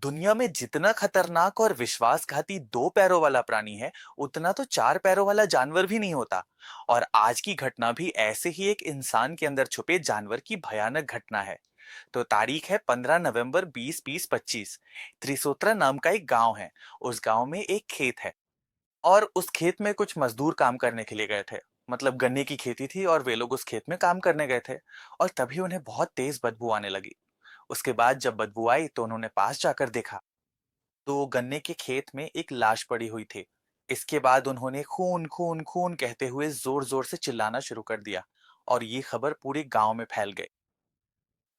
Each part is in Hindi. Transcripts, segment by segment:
दुनिया में जितना खतरनाक और विश्वासघाती दो पैरों वाला प्राणी है, उतना तो चार पैरों वाला जानवर भी नहीं होता। और आज की घटना भी ऐसे ही एक इंसान के अंदर छुपे जानवर की भयानक घटना है। तो तारीख है 15 नवंबर 2025। त्रिसोत्रा नाम का एक गांव है। उस गांव में एक खेत है और उस खेत में कुछ मजदूर काम करने के लिए गए थे। मतलब गन्ने की खेती थी और वे लोग उस खेत में काम करने गए थे। और तभी उन्हें बहुत तेज बदबू आने लगी। उसके बाद जब बदबू आई तो उन्होंने पास जाकर देखा तो गन्ने के खेत में एक लाश पड़ी हुई थी। इसके बाद उन्होंने खून खून खून कहते हुए जोर जोर से चिल्लाना शुरू कर दिया और ये खबर पूरे गांव में फैल गई।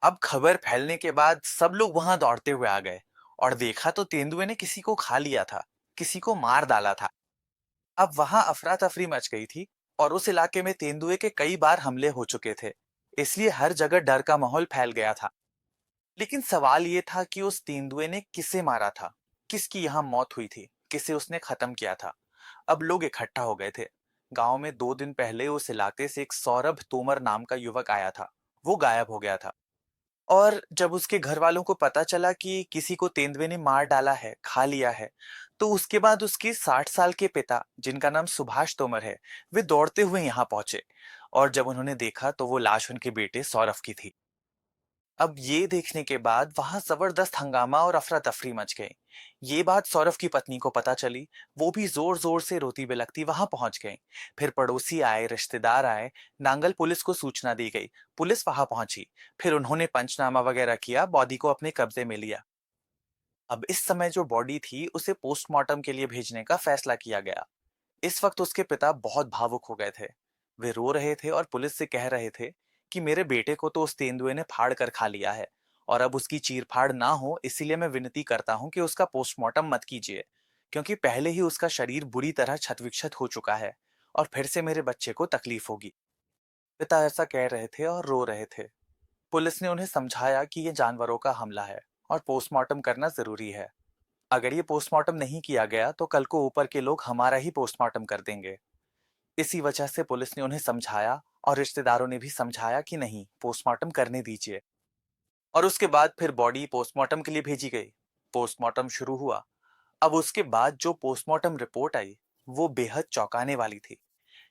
अब खबर फैलने के बाद सब लोग वहां दौड़ते हुए आ गए और देखा तो तेंदुए ने किसी को खा लिया था, किसी को मार डाला था। अब वहां अफरा तफरी मच गई थी और उस इलाके में तेंदुए के कई बार हमले हो चुके थे। इसलिए हर जगह डर का माहौल फैल गया था। लेकिन सवाल ये था कि उस तेंदुए ने किसे मारा था, किसकी यहाँ मौत हुई थी, किसे उसने खत्म किया था। अब लोग इकट्ठा हो गए थे। गांव में 2 दिन पहले उस इलाके से एक सौरभ तोमर नाम का युवक आया था। वो गायब हो गया था। और जब उसके घर वालों को पता चला कि किसी को तेंदुए ने मार डाला है, खा लिया है, तो उसके बाद उसके 60 साल के पिता, जिनका नाम सुभाष तोमर है, वे दौड़ते हुए यहाँ पहुंचे। और जब उन्होंने देखा तो वो लाश उनके बेटे सौरभ की थी। अब ये देखने के बाद वहां जबरदस्त हंगामा और अफरा तफरी मच गई। ये बात सौरभ की पत्नी को पता चली। वो भी जोर जोर से रोती बिलखती वहां पहुंच गई। फिर पड़ोसी आए, रिश्तेदार आए। नांगल पुलिस को सूचना दी गई। पुलिस वहां पहुंची। फिर उन्होंने पंचनामा वगैरह किया, बॉडी को अपने कब्जे में लिया। अब इस समय जो बॉडी थी उसे पोस्टमार्टम के लिए भेजने का फैसला किया गया। इस वक्त उसके पिता बहुत भावुक हो गए थे। वे रो रहे थे और पुलिस से कह रहे थे कि मेरे बेटे को तो उस तेंदुए ने फाड़ कर खा लिया है और अब उसकी चीर फाड़ ना हो, इसीलिए मैं विनती करता हूं कि उसका पोस्टमार्टम मत कीजिए, क्योंकि पहले ही उसका शरीर बुरी तरह क्षत विक्षत हो चुका है और फिर से मेरे बच्चे को तकलीफ होगी। पिता ऐसा कह रहे थे और रो रहे थे। पुलिस ने उन्हें समझाया कि ये जानवरों का हमला है और पोस्टमार्टम करना जरूरी है। अगर ये पोस्टमार्टम नहीं किया गया तो कल को ऊपर के लोग हमारा ही पोस्टमार्टम कर देंगे। इसी वजह से पुलिस ने उन्हें समझाया और रिश्तेदारों ने भी समझाया कि नहीं, पोस्टमार्टम करने दीजिए। और उसके बाद फिर बॉडी पोस्टमार्टम के लिए भेजी गई। पोस्टमार्टम शुरू हुआ। अब उसके बाद जो पोस्टमार्टम रिपोर्ट आई वो बेहद चौंकाने वाली थी,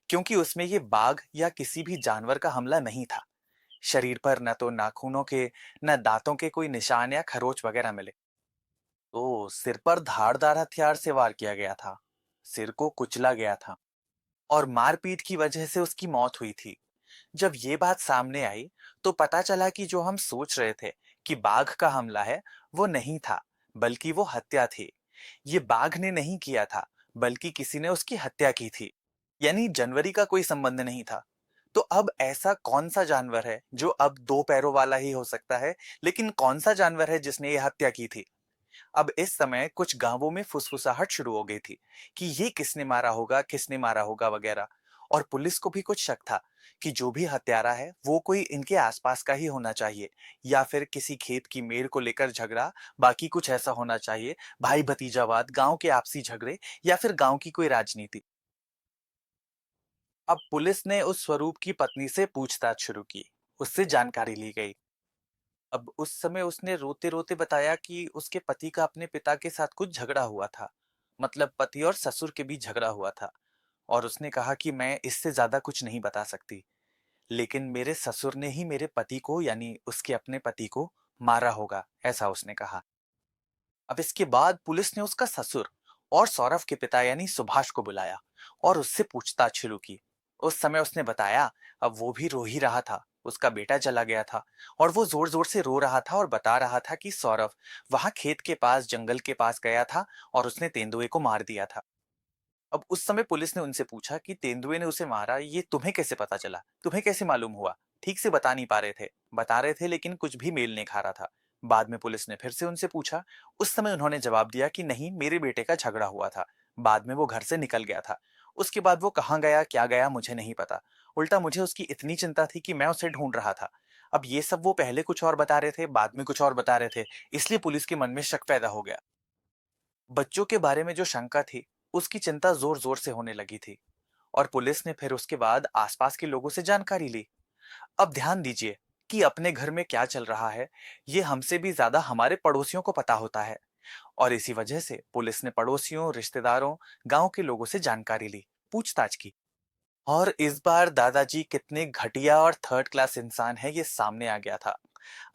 क्योंकि उसमें ये बाघ या किसी भी जानवर का हमला नहीं था। शरीर पर न तो नाखूनों के, न दांतों के कोई निशान या खरोच वगैरह मिले। तो सिर पर धारदार हथियार से वार किया गया था। सिर को कुचला गया था और मारपीट की वजह से उसकी मौत हुई थी। जब ये बात सामने आई तो पता चला कि जो हम सोच रहे थे कि बाघ का हमला है, वो नहीं था, बल्कि वो हत्या थी। ये बाघ ने नहीं किया था, बल्कि किसी ने उसकी हत्या की थी। यानी जनवरी का कोई संबंध नहीं था। तो अब ऐसा कौन सा जानवर है जो अब दो पैरों वाला ही हो सकता है, लेकिन कौन सा जानवर है जिसने ये हत्या की थी? अब इस समय कुछ गांवों में फुसफुसाहट शुरू हो गई थी कि ये किसने मारा होगा, किसने मारा होगा वगैरह। और पुलिस को भी कुछ शक था कि जो भी हत्यारा है वो कोई इनके आसपास का ही होना चाहिए, या फिर किसी खेत की मेड़ को लेकर झगड़ा, बाकी कुछ ऐसा होना चाहिए, भाई भतीजावाद, गांव के आपसी झगड़े, या फिर गांव की कोई राजनीति। अब पुलिस ने उस स्वरूप की पत्नी से पूछताछ शुरू की। उससे जानकारी ली गई। अब उस समय उसने रोते-रोते बताया कि उसके पति का अपने पिता के साथ कुछ झगड़ा हुआ था। मतलब पति और ससुर के बीच झगड़ा हुआ था। और उसने कहा कि मैं इससे ज्यादा कुछ नहीं बता सकती, लेकिन मेरे ससुर ने ही मेरे पति को, यानी उसके अपने पति को, मारा होगा, ऐसा उसने कहा। अब इसके बाद पुलिस ने उसका ससुर और सौरभ के पिता यानी सुभाष को बुलाया और उससे पूछताछ शुरू की। उस समय उसने बताया, अब वो भी रो ही रहा था, उसका बेटा चला गया था। और वो जोर जोर से रो रहा था और बता रहा था कि सौरभ वहां खेत के पास, जंगल के पास गया था और उसने तेंदुए को मार दिया था। अब उस समय पुलिस ने उनसे पूछा कि तेंदुए ने उसे मारा, ये तुम्हें कैसे पता चला, तुम्हें कैसे मालूम हुआ? ठीक से बता नहीं पा रहे थे, बता रहे थे लेकिन कुछ भी मेल नहीं खा रहा था। बाद में पुलिस ने फिर से उनसे पूछा। उस समय उन्होंने जवाब दिया कि नहीं, मेरे बेटे का झगड़ा हुआ था, बाद में वो घर से निकल गया था। उसके बाद वो कहाँ गया, क्या गया, मुझे नहीं पता। उल्टा मुझे उसकी इतनी चिंता थी कि मैं उसे ढूंढ रहा था। अब ये सब वो पहले कुछ और बता रहे थे, बाद में कुछ और बता रहे थे, इसलिए पुलिस के मन में शक पैदा हो गया। बच्चों के बारे में जो शंका थी, उसकी चिंता जोर जोर से होने लगी थी। और पुलिस ने फिर उसके बाद आसपास के लोगों से जानकारी ली। अब ध्यान दीजिए कि अपने घर में क्या चल रहा है, ये हमसे भी ज्यादा हमारे पड़ोसियों को पता होता है। और इसी वजह से पुलिस ने पड़ोसियों, रिश्तेदारों, गांव के लोगों से जानकारी ली, पूछताछ की। और इस बार दादाजी कितने घटिया और थर्ड क्लास इंसान है ये सामने आ गया था।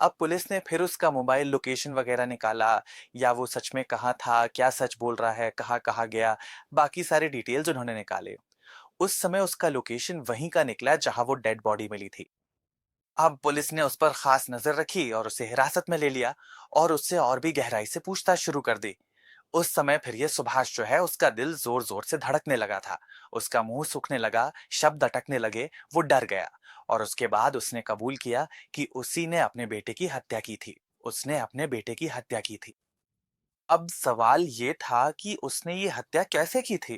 अब पुलिस ने फिर उसका मोबाइल लोकेशन वगैरह निकाला, या वो सच में कहाँ था, क्या सच बोल रहा है, कहाँ कहाँ गया, बाकी सारे डिटेल्स उन्होंने निकाले। उस समय उसका लोकेशन वहीं का निकला जहां वो डेड बॉडी मिली थी। अब पुलिस ने उस पर खास नजर रखी और उसे हिरासत में ले लिया और उससे और भी गहराई से पूछताछ शुरू कर दी। उस समय फिर ये सुभाष जो है, उसका दिल जोर जोर से धड़कने लगा था। उसका मुंह सूखने लगा, शब्द अटकने लगे, वो डर गया। और उसके बाद उसने कबूल किया कि उसी ने अपने बेटे की हत्या की थी। उसने अपने बेटे की हत्या की थी। अब सवाल ये था कि उसने ये हत्या कैसे की थी।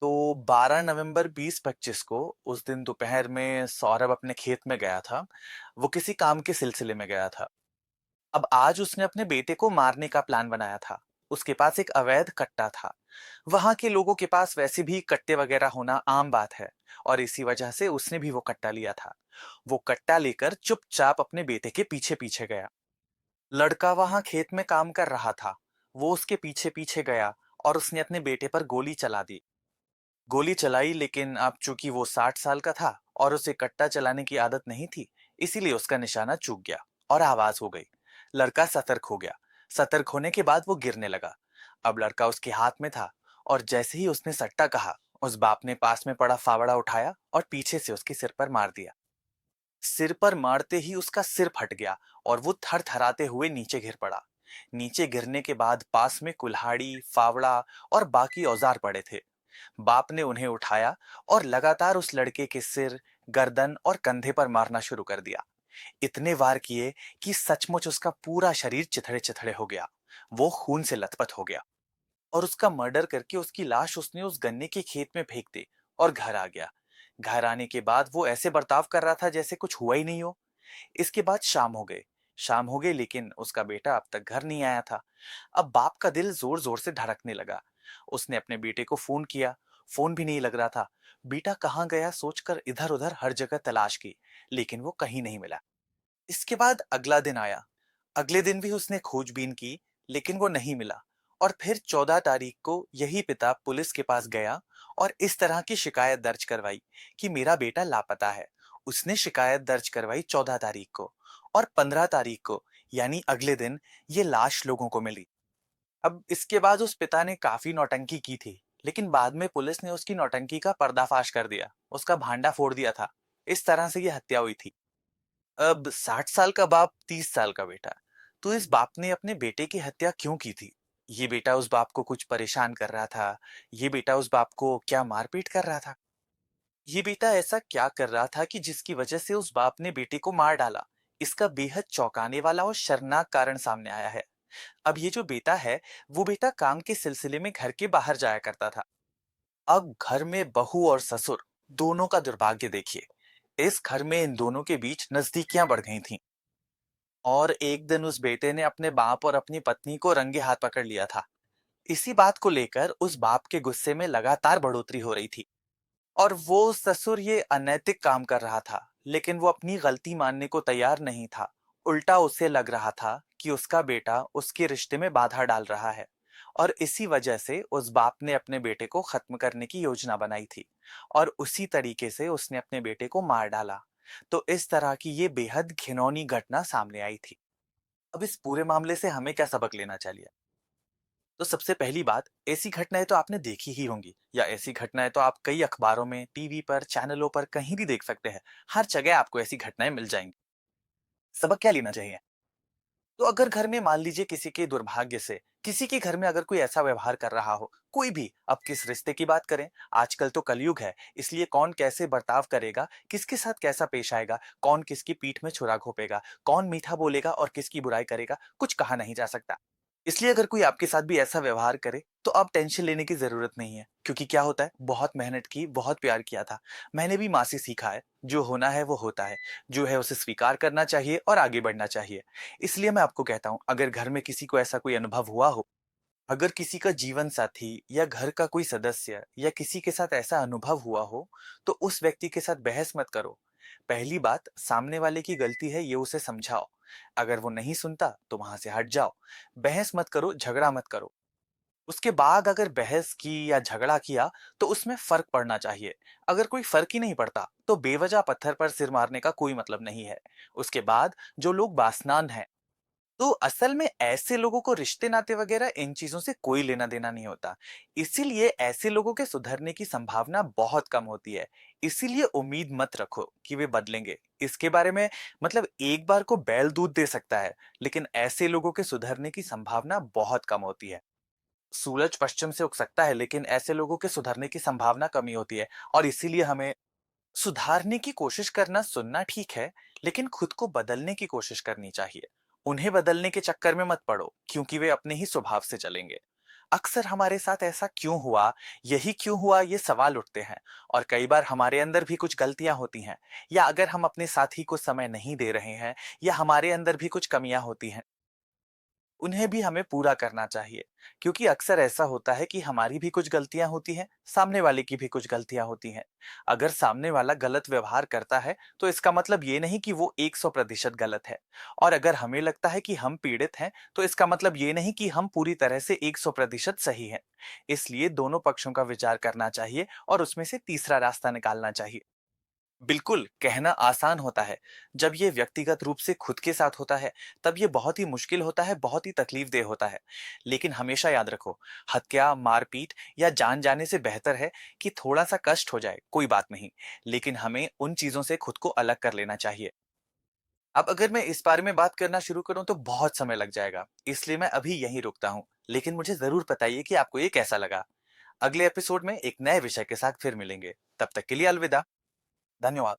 तो 12 नवंबर 2025 को, उस दिन दोपहर में सौरभ अपने खेत में गया था। वो किसी काम के सिलसिले में गया था। अब आज उसने अपने बेटे को मारने का प्लान बनाया था। उसके पास एक अवैध कट्टा था। वहां के लोगों के पास वैसे भी कट्टे वगैरह होना आम बात है, और इसी वजह से उसने भी वो कट्टा लिया था। वो कट्टा लेकर चुपचाप अपने बेटे के पीछे पीछे गया। लड़का वहां खेत में काम कर रहा था। वो उसके पीछे पीछे गया और उसने अपने बेटे पर गोली चला दी। गोली चलाई, लेकिन अब चूंकि वो 60 साल का था और उसे कट्टा चलाने की आदत नहीं थी, इसीलिए उसका निशाना चूक गया और आवाज हो गई। लड़का सतर्क हो गया। सतर्क होने के बाद वो गिरने लगा। अब लड़का उसके हाथ में था, और जैसे ही उसने सट्टा कहा, उस बाप ने पास में पड़ा फावड़ा उठाया और पीछे से उसके सिर पर मार दिया। सिर पर मारते ही उसका सिर फट गया और वो थरथराते हुए नीचे गिर पड़ा। नीचे गिरने के बाद पास में कुल्हाड़ी, फावड़ा और बाकी औजार पड़े थे। बाप ने उन्हें उठाया और लगातार उस लड़के के सिर, गर्दन और कंधे पर मारना शुरू कर दिया। इतने वार किए कि सचमुच उसका पूरा शरीर चिथड़े चिथड़े हो गया। वो खून से लथपथ हो गया। और उसका मर्डर करके उसकी लाश उसने उस गन्ने के खेत में फेंक दी और घर आ गया। घर आने के बाद वो ऐसे बर्ताव कर रहा था जैसे कुछ हुआ ही नहीं हो। इसके बाद शाम हो गई, लेकिन उसका बेटा अब तक घर नहीं आया था। अब बाप का दिल जोर जोर से धड़कने लगा। उसने अपने बेटे को फोन किया। फोन भी नहीं लग रहा था। बेटा कहाँ गया सोचकर इधर उधर हर जगह तलाश की, लेकिन वो कहीं नहीं मिला। इसके बाद अगला दिन आया। अगले दिन भी उसने खोजबीन की, लेकिन वो नहीं मिला। और फिर 14 तारीख को यही पिता पुलिस के पास गया और इस तरह की शिकायत दर्ज करवाई कि मेरा बेटा लापता है। उसने शिकायत दर्ज करवाई 14 तारीख को, और 15 तारीख को, यानी अगले दिन, ये लाश लोगों को मिली। अब इसके बाद उस पिता ने काफी नौटंकी की थी, लेकिन बाद में पुलिस ने उसकी नौटंकी का पर्दाफाश कर दिया, उसका भांडा फोड़ दिया था। इस तरह से ये हत्या हुई थी। अब 60 साल का बाप, 30 साल का बेटा। तो इस बाप ने अपने बेटे की हत्या क्यों की थी? ये बेटा उस बाप को कुछ परेशान कर रहा था? ये बेटा उस बाप को क्या मारपीट कर रहा था? ये बेटा ऐसा क्या कर रहा था कि जिसकी वजह से उस बाप ने बेटे को मार डाला? इसका बेहद चौंकाने वाला और शर्मनाक कारण सामने आया है। अब ये जो बेटा है, वो बेटा काम के सिलसिले में घर के बाहर जाया करता था। अब घर में बहू और ससुर दोनों का दुर्भाग्य देखिए। इस घर में इन दोनों के बीच नजदीकियां बढ़ गई थीं। और एक दिन उस बेटे ने अपने बाप और अपनी पत्नी को रंगे हाथ पकड़ लिया था। इसी बात को लेकर उस बाप के गुस्से में लगातार बढ़ोतरी हो रही थी। और वो ससुर ये अनैतिक काम कर रहा था, लेकिन वो अपनी गलती मानने को तैयार नहीं था। उल्टा उसे लग रहा था कि उसका बेटा उसके रिश्ते में बाधा डाल रहा है। और इसी वजह से उस बाप ने अपने बेटे को खत्म करने की योजना बनाई थी, और उसी तरीके से उसने अपने बेटे को मार डाला। तो इस तरह की ये बेहद घिनौनी घटना सामने आई थी। अब इस पूरे मामले से हमें क्या सबक लेना चाहिए? तो सबसे पहली बात, ऐसी घटनाएं तो आपने देखी ही होंगी, या ऐसी घटनाएं तो आप कई अखबारों में, टीवी पर, चैनलों पर कहीं भी देख सकते हैं। हर जगह आपको ऐसी घटनाएं मिल जाएंगी। सबक क्या लेना चाहिए? तो अगर घर में मान लीजिए किसी के दुर्भाग्य से, किसी के घर में अगर कोई ऐसा व्यवहार कर रहा हो, कोई भी, अब किस रिश्ते की बात करें, आजकल तो कलयुग है, इसलिए कौन कैसे बर्ताव करेगा, किसके साथ कैसा पेश आएगा, कौन किसकी पीठ में छुरा घोंपेगा, कौन मीठा बोलेगा और किसकी बुराई करेगा, कुछ कहा नहीं जा सकता। इसलिए अगर कोई आपके साथ भी ऐसा व्यवहार करे, तो आप टेंशन लेने की जरूरत नहीं है, क्योंकि क्या होता है, बहुत मेहनत की, बहुत प्यार किया था। मैंने भी माँ से सीखा है, जो होना है वो होता है। जो है उसे स्वीकार करना चाहिए और आगे बढ़ना चाहिए। इसलिए मैं आपको कहता हूं, अगर घर में किसी को ऐसा कोई अनुभव हुआ हो, अगर किसी का जीवन साथी या घर का कोई सदस्य या किसी के साथ ऐसा अनुभव हुआ हो, तो उस व्यक्ति के साथ बहस मत करो। पहली बात, सामने वाले की गलती है ये उसे समझाओ। अगर वो नहीं सुनता तो वहां से हट जाओ। बहस मत करो, झगड़ा मत करो। उसके बाद अगर बहस की या झगड़ा किया तो उसमें फर्क पड़ना चाहिए। अगर कोई फर्क ही नहीं पड़ता तो बेवजह पत्थर पर सिर मारने का कोई मतलब नहीं है। उसके बाद जो लोग बासनान हैं, तो असल में ऐसे लोगों को रिश्ते नाते वगैरह इन चीजों से कोई लेना देना नहीं होता। इसीलिए ऐसे लोगों के सुधरने की संभावना बहुत कम होती है। इसीलिए उम्मीद मत रखो कि वे बदलेंगे। इसके बारे में मतलब एक बार को बैल दूध दे सकता है, लेकिन ऐसे लोगों के सुधरने की संभावना बहुत कम होती है। सूरज पश्चिम से उग सकता है, लेकिन ऐसे लोगों के सुधरने की संभावना कमी होती है। और इसीलिए हमें सुधारने की कोशिश करना, सुनना ठीक है, लेकिन खुद को बदलने की कोशिश करनी चाहिए। उन्हें बदलने के चक्कर में मत पड़ो, क्योंकि वे अपने ही स्वभाव से चलेंगे। अक्सर हमारे साथ ऐसा क्यों हुआ, यही क्यों हुआ, ये सवाल उठते हैं। और कई बार हमारे अंदर भी कुछ गलतियां होती हैं, या अगर हम अपने साथी को समय नहीं दे रहे हैं, या हमारे अंदर भी कुछ कमियां होती हैं, उन्हें भी हमें पूरा करना चाहिए। क्योंकि अक्सर ऐसा होता है कि हमारी भी कुछ गलतियां होती हैं, सामने वाले की भी कुछ गलतियां होती हैं। अगर सामने वाला गलत व्यवहार करता है तो इसका मतलब ये नहीं कि वो 100% गलत है। और अगर हमें लगता है कि हम पीड़ित हैं तो इसका मतलब ये नहीं कि हम पूरी तरह से 100% सही हैं। इसलिए दोनों पक्षों का विचार करना चाहिए और उसमें से तीसरा रास्ता निकालना चाहिए। बिल्कुल, कहना आसान होता है। जब ये व्यक्तिगत रूप से खुद के साथ होता है, तब ये बहुत ही मुश्किल होता है, बहुत ही तकलीफ़देह होता है। लेकिन हमेशा याद रखो, हत्या, मारपीट या जान जाने से बेहतर है कि थोड़ा-सा कष्ट हो जाए, कोई बात नहीं। लेकिन हमें उन चीज़ों से खुद को अलग कर लेना चाहिए। अब अगर मैं इस बारे में बात करना शुरू करूँ तो बहुत समय लग जाएगा, इसलिए मैं अभी यहीं रुकता हूँ। लेकिन मुझे ज़रूर बताइए कि आपको ये कैसा लगा? अगले एपिसोड में एक नए विषय के साथ फिर मिलेंगे। तब तक के लिए अलविदा। धन्यवाद।